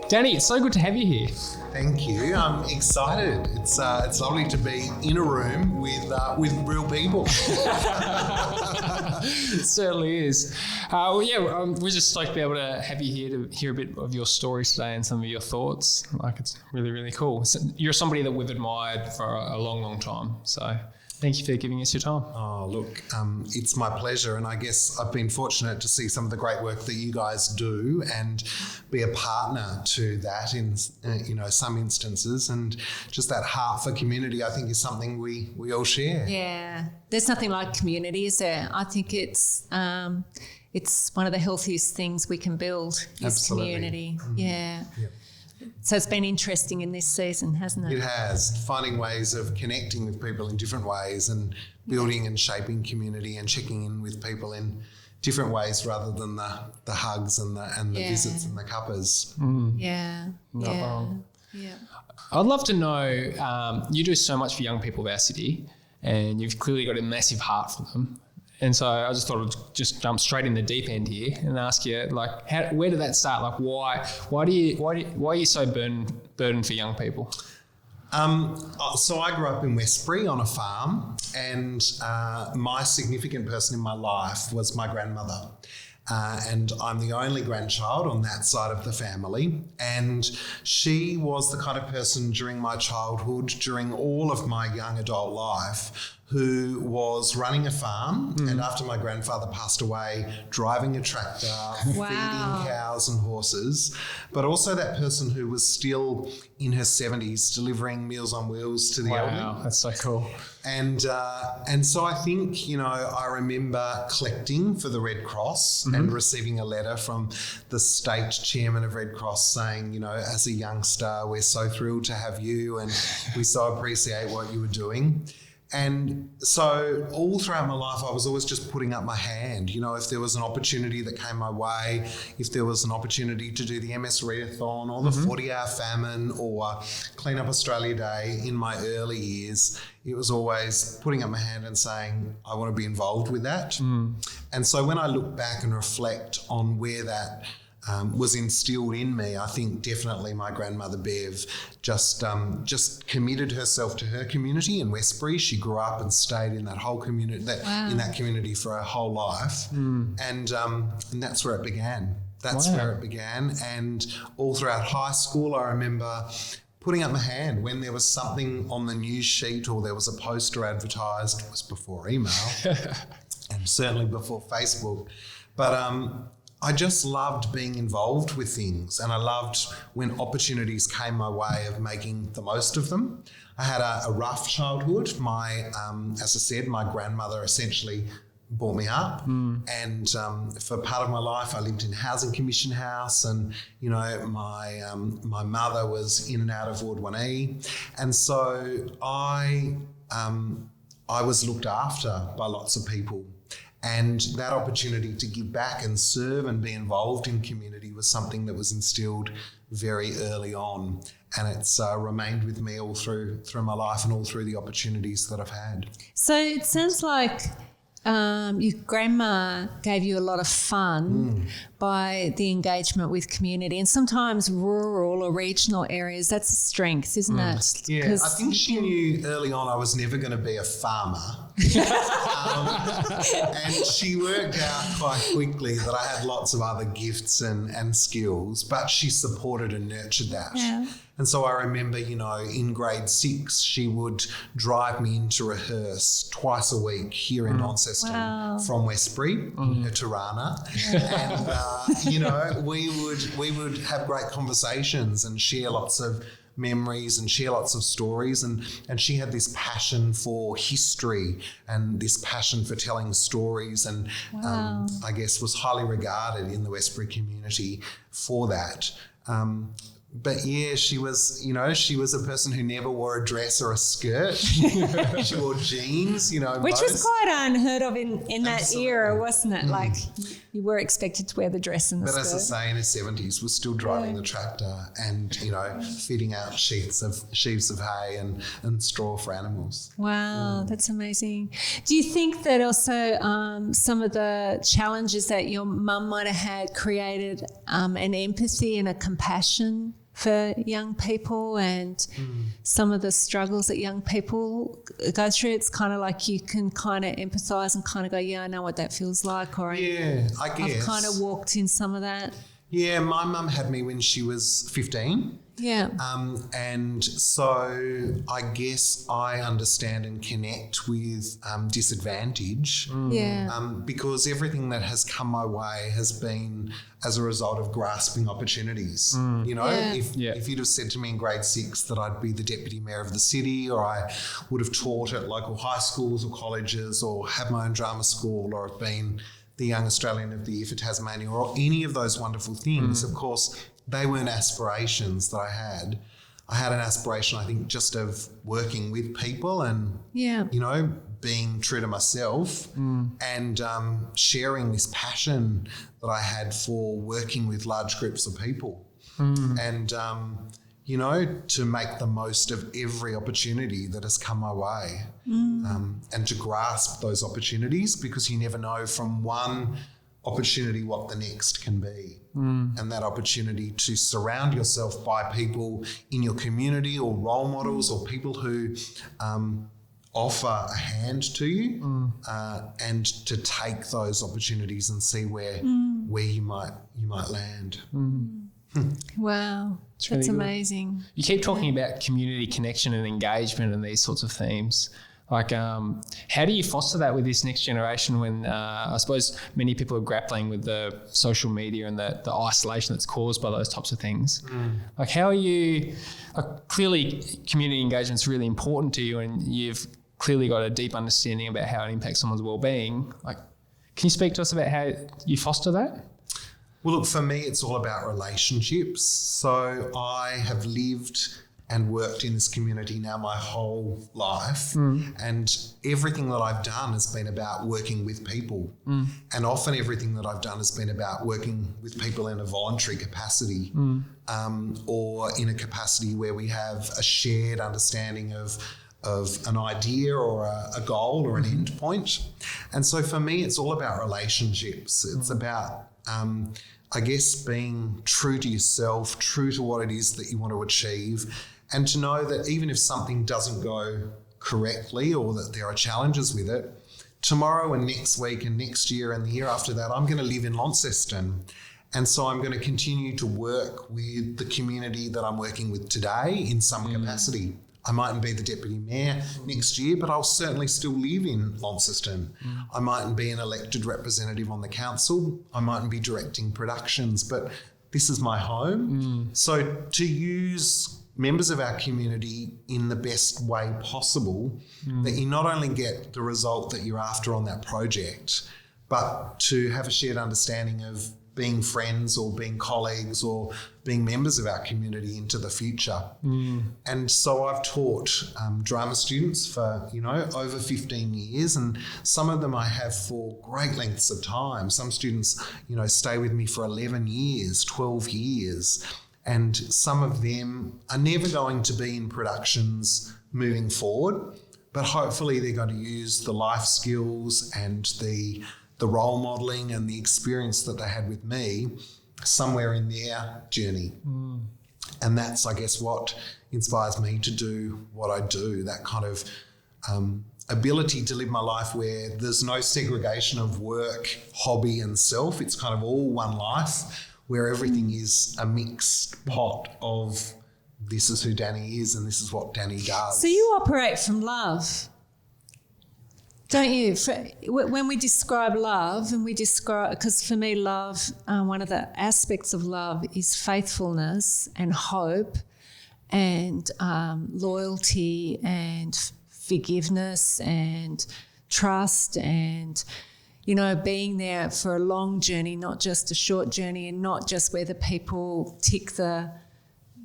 Danny, it's so good to have you here. Thank you. I'm excited. It's lovely to be in a room with real people. It certainly is. We're just stoked to be able to have you here to hear a bit of your story today and some of your thoughts. Like, it's really, really cool. So you're somebody that we've admired for a long, long time. So thank you for giving us your time. Oh, look, it's my pleasure. And I guess I've been fortunate to see some of the great work that you guys do and be a partner to that in, some instances. And just that heart for community, I think, is something we all share. Yeah. There's nothing like community, is there? I think it's one of the healthiest things we can build is Absolutely. Community. Mm-hmm. Yeah. Yep. So it's been interesting in this season, hasn't it? It has. Finding ways of connecting with people in different ways and building and shaping community and checking in with people in different ways rather than the hugs and the visits and the cuppers. Yeah. Not wrong. Yeah. I'd love to know, you do so much for young people of our city and you've clearly got a massive heart for them. And so I just thought I'd just jump straight in the deep end here and ask you, like, where did that start? Like, why are you so burdened for young people? So I grew up in Westbury on a farm, and my significant person in my life was my grandmother. And I'm the only grandchild on that side of the family. And she was the kind of person during my childhood, during all of my young adult life, who was running a farm and after my grandfather passed away, driving a tractor, feeding cows and horses, but also that person who was still in her 70s delivering Meals on Wheels to the elderly. Wow, that's so cool. And so I think, I remember collecting for the Red Cross and receiving a letter from the state chairman of Red Cross saying, as a youngster, we're so thrilled to have you and we so appreciate what you were doing. And so all throughout my life, I was always just putting up my hand. If there was an opportunity that came my way, if there was an opportunity to do the MS Readathon or the 40-hour famine or Clean Up Australia Day in my early years, it was always putting up my hand and saying, I want to be involved with that. And so when I look back and reflect on where that was instilled in me, I think definitely my grandmother Bev just committed herself to her community in Westbury. She grew up and stayed in that whole community, in that community for her whole life, and that's where it began. Where it began, and all throughout high school, I remember putting up my hand when there was something on the news sheet or there was a poster advertised. It was before email, and certainly before Facebook, but. I just loved being involved with things, and I loved when opportunities came my way of making the most of them. I had a rough childhood. As I said, my grandmother essentially brought me up, and for part of my life I lived in Housing Commission House, and my mother was in and out of Ward 1E, and so I was looked after by lots of people. And that opportunity to give back and serve and be involved in community was something that was instilled very early on. And it's remained with me all through my life and all through the opportunities that I've had. So it sounds like your grandma gave you a lot of fun by the engagement with community, and sometimes rural or regional areas, that's a strength, isn't it? Yeah, I think she knew early on I was never going to be a farmer. And she worked out quite quickly that I had lots of other gifts and skills, but she supported and nurtured that. Yeah. And so I remember, in grade 6, she would drive me in to rehearse twice a week here in Launceston from Westbury in her Tirana. And, we would have great conversations and share lots of memories and share lots of stories. And she had this passion for history and this passion for telling stories, and I guess was highly regarded in the Westbury community for that. But yeah, she was a person who never wore a dress or a skirt. She wore jeans, Which was quite unheard of in that Absolutely. era, wasn't it? Like you were expected to wear the dress and the skirt. But as I say, in her 70s, was still driving the tractor and, feeding out sheaves of hay and straw for animals. Wow, that's amazing. Do you think that also some of the challenges that your mum might have had created an empathy and a compassion for young people and some of the struggles that young people go through? It's kind of like you can kind of empathise and kind of go, yeah, I know what that feels like. Or Yeah, I guess. I've kind of walked in some of that. Yeah, my mum had me when she was 15. Yeah. And so I guess I understand and connect with disadvantage. Yeah. Because everything that has come my way has been as a result of grasping opportunities. If you'd have said to me in grade 6 that I'd be the deputy mayor of the city, or I would have taught at local high schools or colleges, or had my own drama school, or have been the Young Australian of the Year for Tasmania, or any of those wonderful things, of course, they weren't aspirations that I had. I had an aspiration, I think, just of working with people and, being true to myself and sharing this passion that I had for working with large groups of people and, to make the most of every opportunity that has come my way and to grasp those opportunities, because you never know from one opportunity what the next can be. And that opportunity to surround yourself by people in your community or role models or people who offer a hand to you and to take those opportunities and see where you might land. Wow, It's that's really good. amazing. You keep talking about community connection and engagement and these sorts of themes. Like, how do you foster that with this next generation when I suppose many people are grappling with the social media and the isolation that's caused by those types of things? Like, how are you, clearly community engagement is really important to you and you've clearly got a deep understanding about how it impacts someone's well-being. Like, can you speak to us about how you foster that? Well, look, for me, it's all about relationships. So I have lived and worked in this community now my whole life. And everything that I've done has been about working with people. And often everything that I've done has been about working with people in a voluntary capacity or in a capacity where we have a shared understanding of an idea or a goal or an end point. And so for me, it's all about relationships. It's about, I guess, being true to yourself, true to what it is that you want to achieve, and to know that even if something doesn't go correctly or that there are challenges with it, tomorrow and next week and next year and the year after that, I'm going to live in Launceston. And so I'm going to continue to work with the community that I'm working with today in some capacity. I mightn't be the deputy mayor next year, but I'll certainly still live in Launceston. I mightn't be an elected representative on the council. I mightn't be directing productions, but this is my home. So to use members of our community in the best way possible, that you not only get the result that you're after on that project, but to have a shared understanding of being friends or being colleagues or being members of our community into the future. And so I've taught drama students for, over 15 years, and some of them I have for great lengths of time. Some students, stay with me for 11 years, 12 years, and some of them are never going to be in productions moving forward, but hopefully they're going to use the life skills and the role modelling and the experience that they had with me somewhere in their journey. And that's, I guess, what inspires me to do what I do, that kind of ability to live my life where there's no segregation of work, hobby and self. It's kind of all one life where everything is a mixed pot of this is who Danny is and this is what Danny does. So you operate from love, don't you? When we describe love, and because for me love, one of the aspects of love is faithfulness and hope and loyalty and forgiveness and trust and, being there for a long journey, not just a short journey, and not just where the people tick the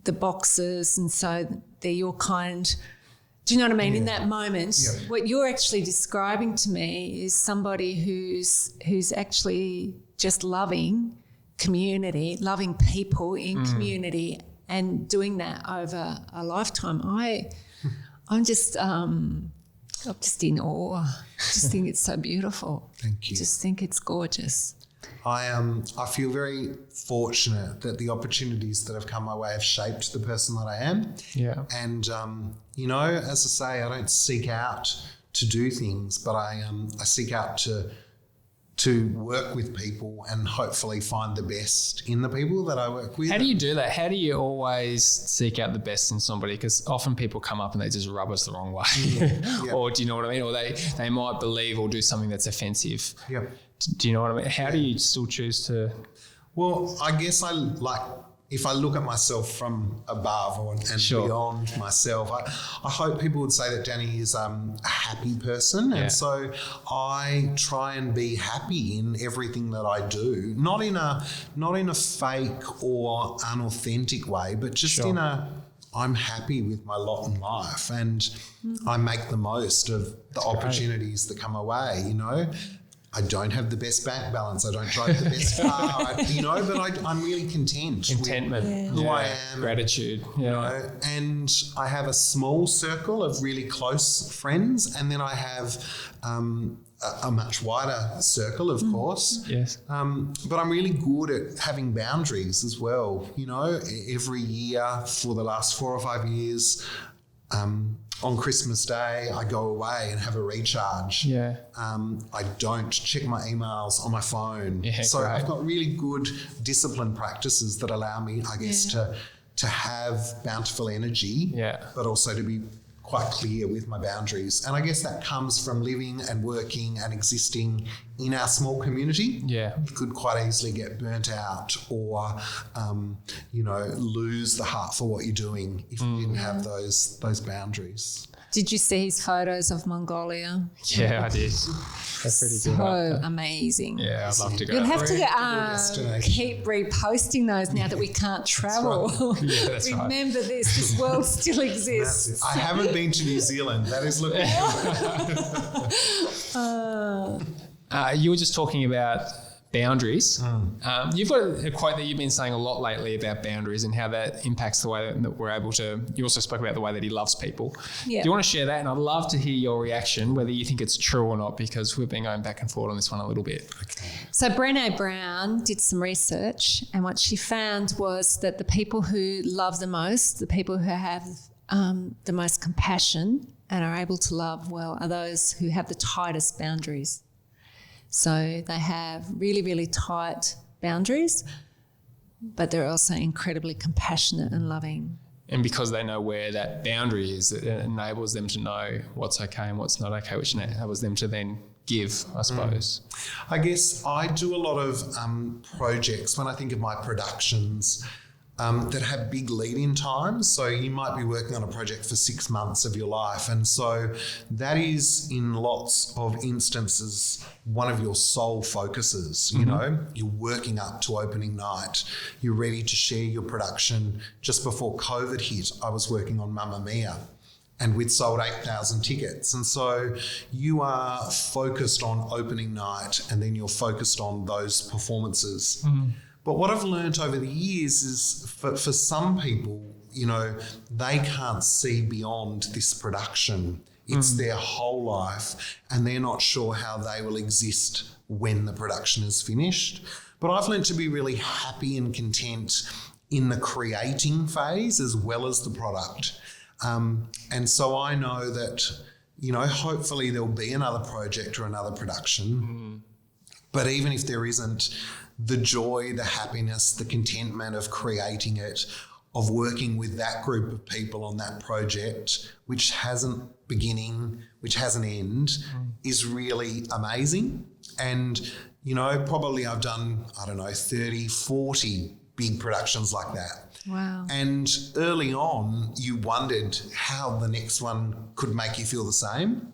the boxes, and so they're your kind. Do you know what I mean? In that moment, what you're actually describing to me is somebody who's actually just loving community, loving people in community, and doing that over a lifetime. I'm just in awe. I just think it's so beautiful. Thank you. Just think it's gorgeous. I feel very fortunate that the opportunities that have come my way have shaped the person that I am. Yeah. And, as I say, I don't seek out to do things, but I seek out to work with people and hopefully find the best in the people that I work with. How do you do that? How do you always seek out the best in somebody? Because often people come up and they just rub us the wrong way. Yeah. Or do you know what I mean? Or they might believe or do something that's offensive. Yeah. Do you know what I mean? How do you still choose to? Well, I guess if I look at myself from above and beyond myself, I hope people would say that Danny is a happy person. And so I try and be happy in everything that I do, not in a fake or unauthentic way, but just in I'm happy with my lot in life, and I make the most of the opportunities that come away, I don't have the best bank balance. I don't drive the best car, but I'm really content. Contentment. With who I am. Gratitude. Yeah. And I have a small circle of really close friends, and then I have a much wider circle, of course. Yes. But I'm really good at having boundaries as well. Every year for the last 4 or 5 years, on Christmas Day, I go away and have a recharge. Yeah. I don't check my emails on my phone. Yeah, so great. I've got really good discipline practices that allow me, I guess, to have bountiful energy, but also to be quite clear with my boundaries. And I guess that comes from living and working and existing in our small community. Yeah. You could quite easily get burnt out or, lose the heart for what you're doing if you didn't have those boundaries. Did you see his photos of Mongolia? Yeah, I did. That's pretty good. So amazing. Yeah, I'd love to go. You'll have to keep reposting those now that we can't travel. Right. Yeah, that's right. Remember this world still exists. I haven't been to New Zealand. That is looking good. You were just talking about boundaries. You've got a quote that you've been saying a lot lately about boundaries and how that impacts the way that we're able to. You also spoke about the way that he loves people. Yeah. Do you want to share that? And I'd love to hear your reaction, whether you think it's true or not, because we've been going back and forth on this one a little bit. Okay. So Brené Brown did some research, and what she found was that the people who love the most, the people who have the most compassion and are able to love well, are those who have the tightest boundaries. So they have really, really tight boundaries, but they're also incredibly compassionate and loving. And because they know where that boundary is, it enables them to know what's okay and what's not okay, which enables them to then give, I suppose. I guess I do a lot of projects when I think of my productions that have big lead-in times. So you might be working on a project for 6 months of your life. And so that is, in lots of instances, one of your sole focuses. You're working up to opening night. You're ready to share your production. Just before COVID hit, I was working on Mamma Mia, and we'd sold 8,000 tickets. And so you are focused on opening night, and then you're focused on those performances. But what I've learned over the years is for some people, they can't see beyond this production. It's their whole life, and they're not sure how they will exist when the production is finished. But I've learned to be really happy and content in the creating phase as well as the product. And so I know that, hopefully there'll be another project or another production. But even if there isn't, the joy, the happiness, the contentment of creating it, of working with that group of people on that project, which hasn't beginning, which has an end, is really amazing. And, probably I've done, 30, 40 big productions like that. Wow. And early on, you wondered how the next one could make you feel the same,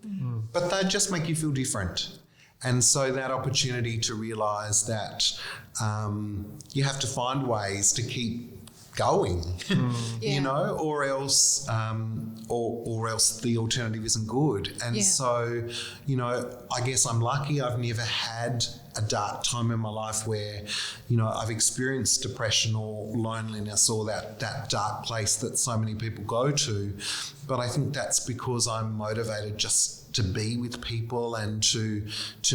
but they'd just make you feel different. And so that opportunity to realise that you have to find ways to keep going, Yeah. you know, or else the alternative isn't good. And so, you know, I guess I'm lucky. I've never had a dark time in my life where, you know, I've experienced depression or loneliness or that dark place that so many people go to. But I think that's because I'm motivated just to be with people and to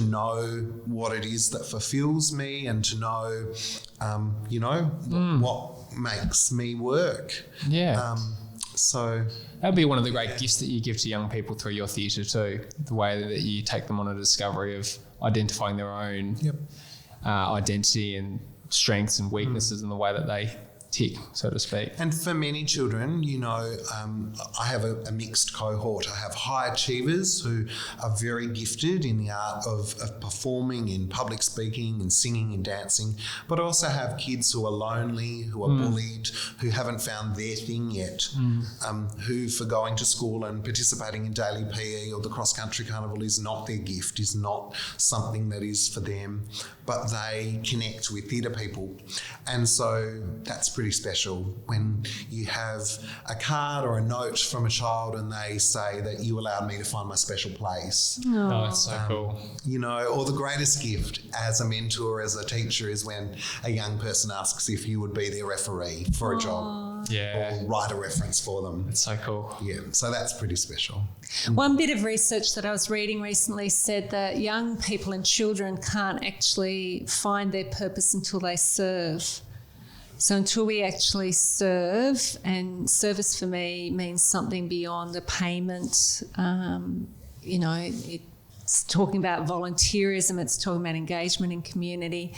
know what it is that fulfills me and to know, you know, what makes me work. Yeah. So that'd be one of the great gifts that you give to young people through your theatre too, the way that you take them on a discovery of identifying their own identity and strengths and weaknesses and the way that they tick, so to speak. And for many children, you know, I have a mixed cohort. I have high achievers who are very gifted in the art of performing, in public speaking, in singing and dancing, but I also have kids who are lonely, who are bullied, who haven't found their thing yet, who for going to school and participating in daily PE or the cross-country carnival is not their gift, is not something that is for them, but they connect with theatre people. And so that's pretty special when you have a card or a note from a child and they say that you allowed me to find my special place. Oh, that's so cool. You know, or the greatest gift as a mentor, as a teacher, is when a young person asks if you would be their referee for a job. Yeah. Or write a reference for them. It's so cool. Yeah, so that's pretty special. One bit of research that I was reading recently said that young people and children can't actually find their purpose until they serve. So until we actually serve, and service for me means something beyond the payment, you know, it's talking about volunteerism, it's talking about engagement in community,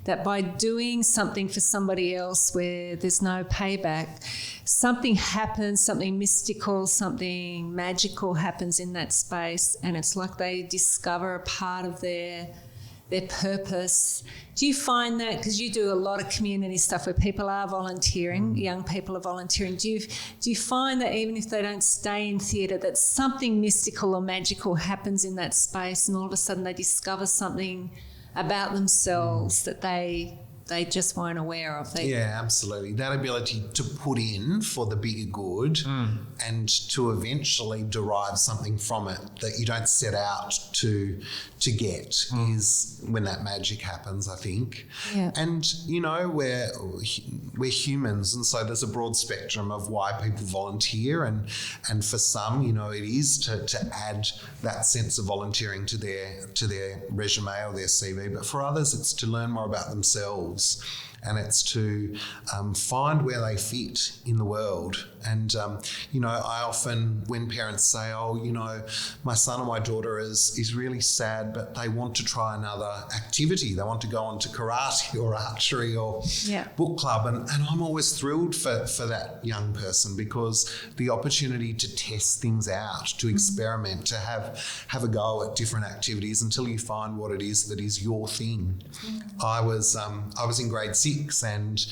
that by doing something for somebody else where there's no payback, something happens, something mystical, something magical happens in that space, and it's like they discover a part of their purpose. Do you find that, because you do a lot of community stuff where people are volunteering, young people are volunteering, do you find that even if they don't stay in theatre, that something mystical or magical happens in that space and all of a sudden they discover something about themselves that they just weren't aware of? Yeah, absolutely. That ability to put in for the bigger good and to eventually derive something from it that you don't set out to get is when that magic happens, I think. Yeah. And, you know, we're humans, and so there's a broad spectrum of why people volunteer, and for some, you know, it is to add that sense of volunteering to their resume or their CV, but for others it's to learn more about themselves. And it's to find where they fit in the world. And, you know, I often, when parents say, oh, you know, my son or my daughter is really sad, but they want to try another activity. They want to go on to karate or archery or book club. And I'm always thrilled for that young person, because the opportunity to test things out, to experiment, to have a go at different activities until you find what it is that is your thing. I was in grade 6, and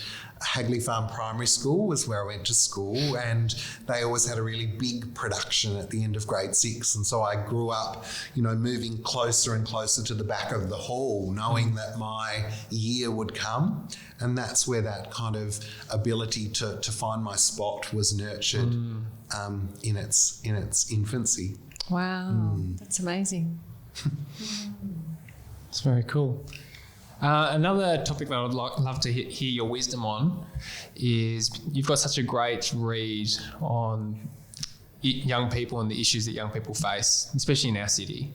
Hagley Farm Primary School was where I went to school, and they always had a really big production at the end of grade 6, and so I grew up, you know, moving closer and closer to the back of the hall, knowing that my year would come, and that's where that kind of ability to find my spot was nurtured in its infancy. Wow, that's amazing. It's very cool. Another topic that I would love to hear your wisdom on is you've got such a great read on young people and the issues that young people face, especially in our city.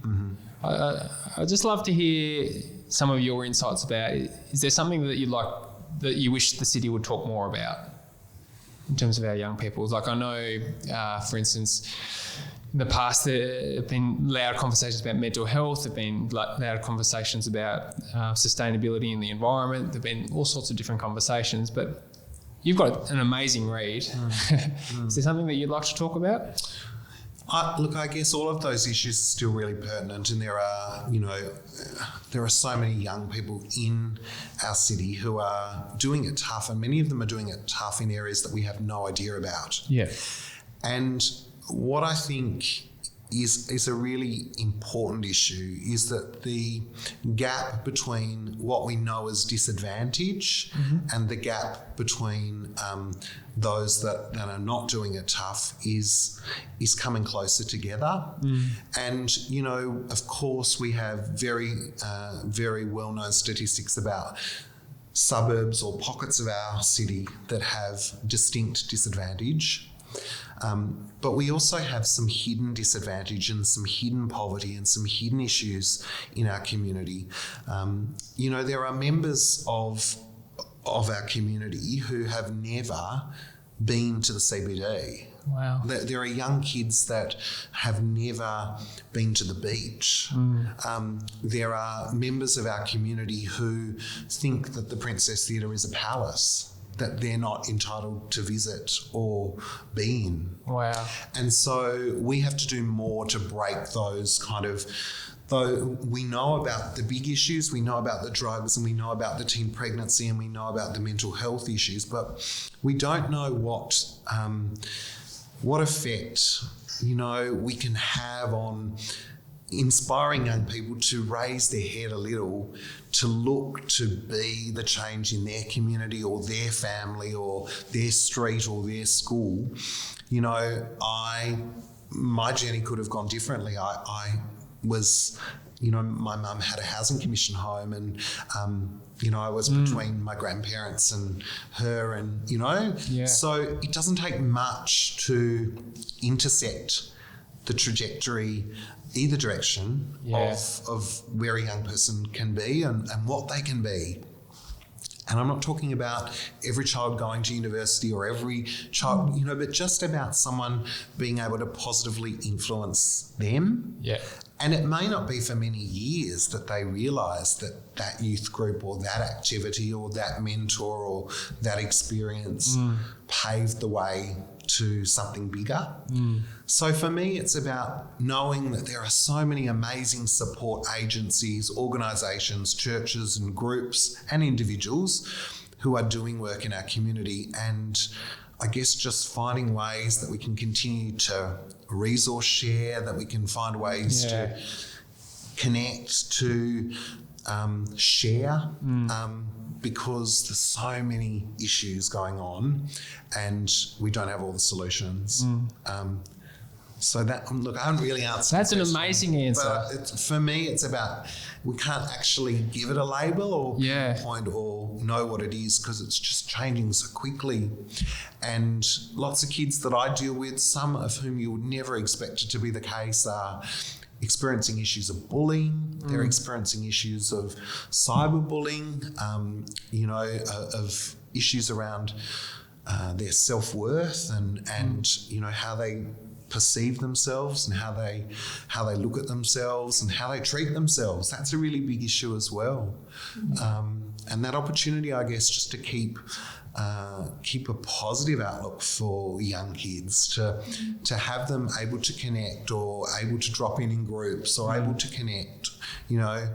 I'd just love to hear some of your insights about, is there something that you wish the city would talk more about in terms of our young people? Like, I know, for instance, in the past, there have been loud conversations about mental health. There have been loud conversations about sustainability in the environment. There have been all sorts of different conversations, but you've got an amazing read. Is there something that you'd like to talk about? Look, I guess all of those issues are still really pertinent, and there are so many young people in our city who are doing it tough, and many of them are doing it tough in areas that we have no idea about. Yeah. And what I think is a really important issue, is that the gap between what we know as disadvantage and the gap between those that are not doing it tough is coming closer together. And, you know, of course, we have very well-known statistics about suburbs or pockets of our city that have distinct disadvantage. But we also have some hidden disadvantage and some hidden poverty and some hidden issues in our community. You know, there are members of our community who have never been to the CBD. Wow. There are young kids that have never been to the beach. There are members of our community who think that the Princess Theatre is a palace that they're not entitled to visit or be in. Wow. And so we have to do more to break those kind of, though we know about the big issues, we know about the drugs and we know about the teen pregnancy and we know about the mental health issues, but we don't know what effect, you know, we can have on inspiring young people to raise their head a little, to look to be the change in their community or their family or their street or their school. You know, my journey could have gone differently. I was, you know, my mum had a housing commission home and, you know, I was between my grandparents and her and, you know, so it doesn't take much to intersect the trajectory either direction of where a young person can be and what they can be. And I'm not talking about every child going to university or every child, you know, but just about someone being able to positively influence them. Yeah. And it may not be for many years that they realise that that youth group or that activity or that mentor or that experience paved the way to something bigger. So for me, it's about knowing that there are so many amazing support agencies, organisations, churches and groups and individuals who are doing work in our community, and I guess just finding ways that we can continue to resource share, that we can find ways to connect, to share, because there's so many issues going on and we don't have all the solutions. So that, look, I haven't really answered. That's an amazing answer. But for me, it's about, we can't actually give it a label or pinpoint or know what it is because it's just changing so quickly. And lots of kids that I deal with, some of whom you would never expect it to be the case, are experiencing issues of bullying. They're experiencing issues of cyberbullying, you know, of issues around their self-worth and you know, how they perceive themselves and how they look at themselves and how they treat themselves. That's a really big issue as well. And that opportunity, I guess, just to keep a positive outlook for young kids, to have them able to connect or able to drop in groups or able to connect, you know.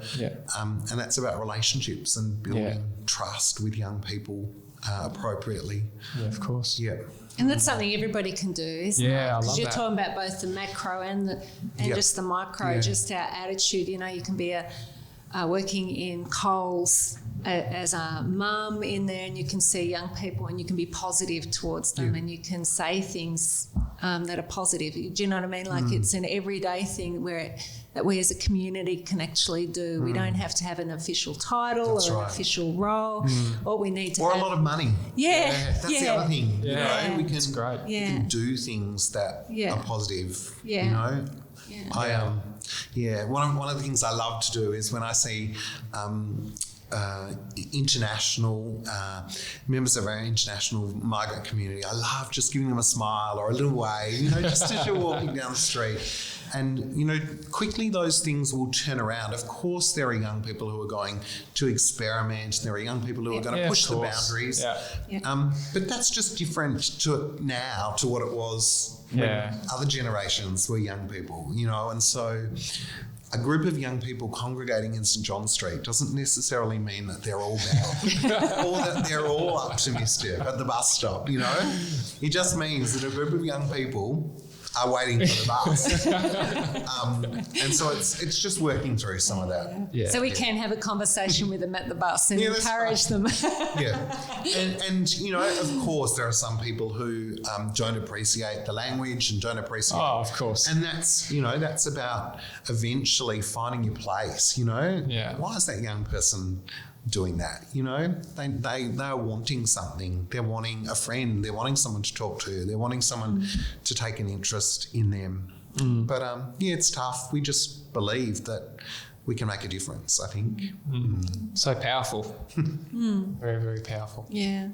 And that's about relationships and building trust with young people appropriately. Yeah, of course. Yeah. And that's something everybody can do, isn't it? Yeah, I love Because you're that. talking about both the macro and just the micro, just our attitude. You know, you can be working in Coles as a mum in there, and you can see young people and you can be positive towards them and you can say things that are positive. Do you know what I mean? Like it's an everyday thing that we as a community can actually do. We don't have to have an official title or an official role. What we need to or have, a lot of money. That's The other thing. Yeah. You know, we can do things that are positive. You know. One of the things I love to do is when I see international members of our international migrant community, I love just giving them a smile or a little wave, you know, just as you're walking down the street. And, you know, quickly those things will turn around. Of course, there are young people who are going to experiment. There are young people who are going to push the boundaries. But that's just different to now to what it was when other generations were young people, you know. And so a group of young people congregating in St John Street doesn't necessarily mean that they're all bad or that they're all optimistic at the bus stop, you know. It just means that a group of young people are waiting for the bus. And so it's just working through some of that. Yeah. So we can have a conversation with them at the bus and Yeah, that's encourage them. Yeah. And, you know, of course, there are some people who don't appreciate the language and don't appreciate. Oh, of course. And that's, you know, that's about eventually finding your place, you know. Yeah. Why is that young person doing that? You know, they are wanting something. They're wanting a friend. They're wanting someone to talk to. They're wanting someone to take an interest in them. But yeah, it's tough. We just believe that we can make a difference, I think. So powerful. Very, very powerful. Yeah.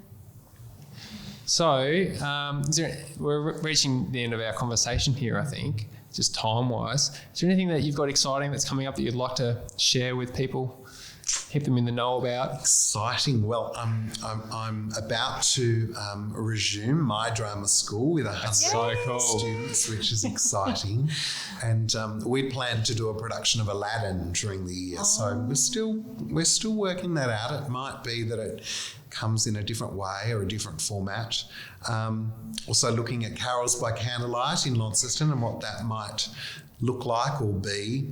So we're reaching the end of our conversation here, I think, just time-wise. Is there anything that you've got exciting that's coming up that you'd like to share with people? Keep them in the know about? Exciting. Well, I'm about to resume my drama school with 100 so cool. students, which is exciting. And we plan to do a production of Aladdin during the year. So we're still working that out. It might be that it comes in a different way or a different format. Also looking at Carols by Candlelight in Launceston and what that might look like or be.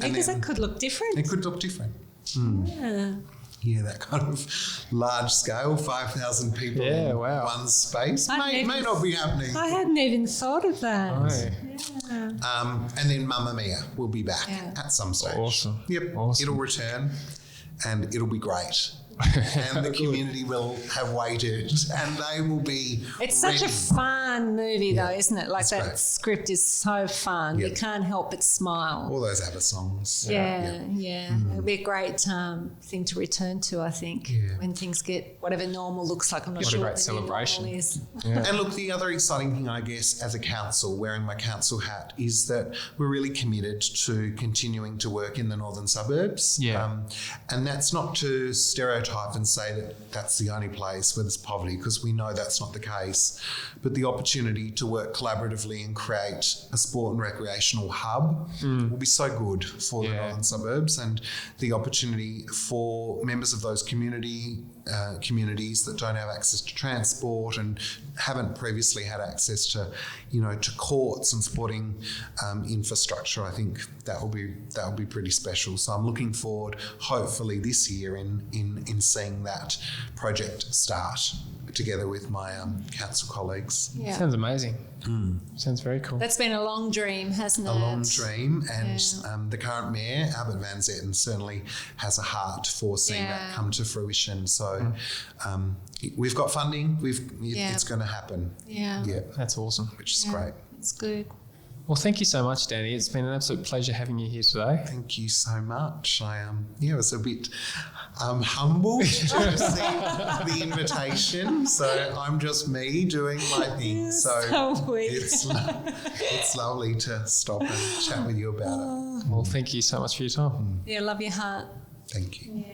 Because it could look different. It could look different. Yeah. Yeah, that kind of large scale, 5,000 people in one space may not be happening. I hadn't even thought of that. Oh. Yeah. And then Mamma Mia will be back at some stage. Awesome. Yep, Awesome. it'll return and it'll be great. And the community will have waited and they will be It's such a fun movie though, isn't it? Like It's that great. script is so fun. Yep. You can't help but smile. All those ABBA songs. Yeah. It'll be a great thing to return to, I think, when things get whatever normal looks like. I'm not What a sure great what the new celebration. normal is. And look, the other exciting thing, I guess, as a council, wearing my council hat, is that we're really committed to continuing to work in the northern suburbs. Yeah. And that's not to stereotype and say that that's the only place where there's poverty, because we know that's not the case. But the opportunity to work collaboratively and create a sport and recreational hub will be so good for the northern suburbs, and the opportunity for members of those communities that don't have access to transport and haven't previously had access to, you know, to courts and sporting infrastructure. I think that will be pretty special. So I'm looking forward, hopefully this year, in seeing that project start together with my council colleagues. Yeah. Sounds amazing. Sounds very cool. That's been a long dream, hasn't it? A long dream, and the current mayor, Albert Van Zetten, certainly has a heart for seeing that come to fruition. So we've got funding. It's going to happen. Yeah. That's awesome. Which is great. It's good. Well, thank you so much, Danny. It's been an absolute pleasure having you here today. Thank you so much. I was a bit humbled to receive the invitation. So I'm just me doing my thing. So weird. it's lovely to stop and chat with you about it. Well, thank you so much for your time. Yeah, love your heart. Thank you.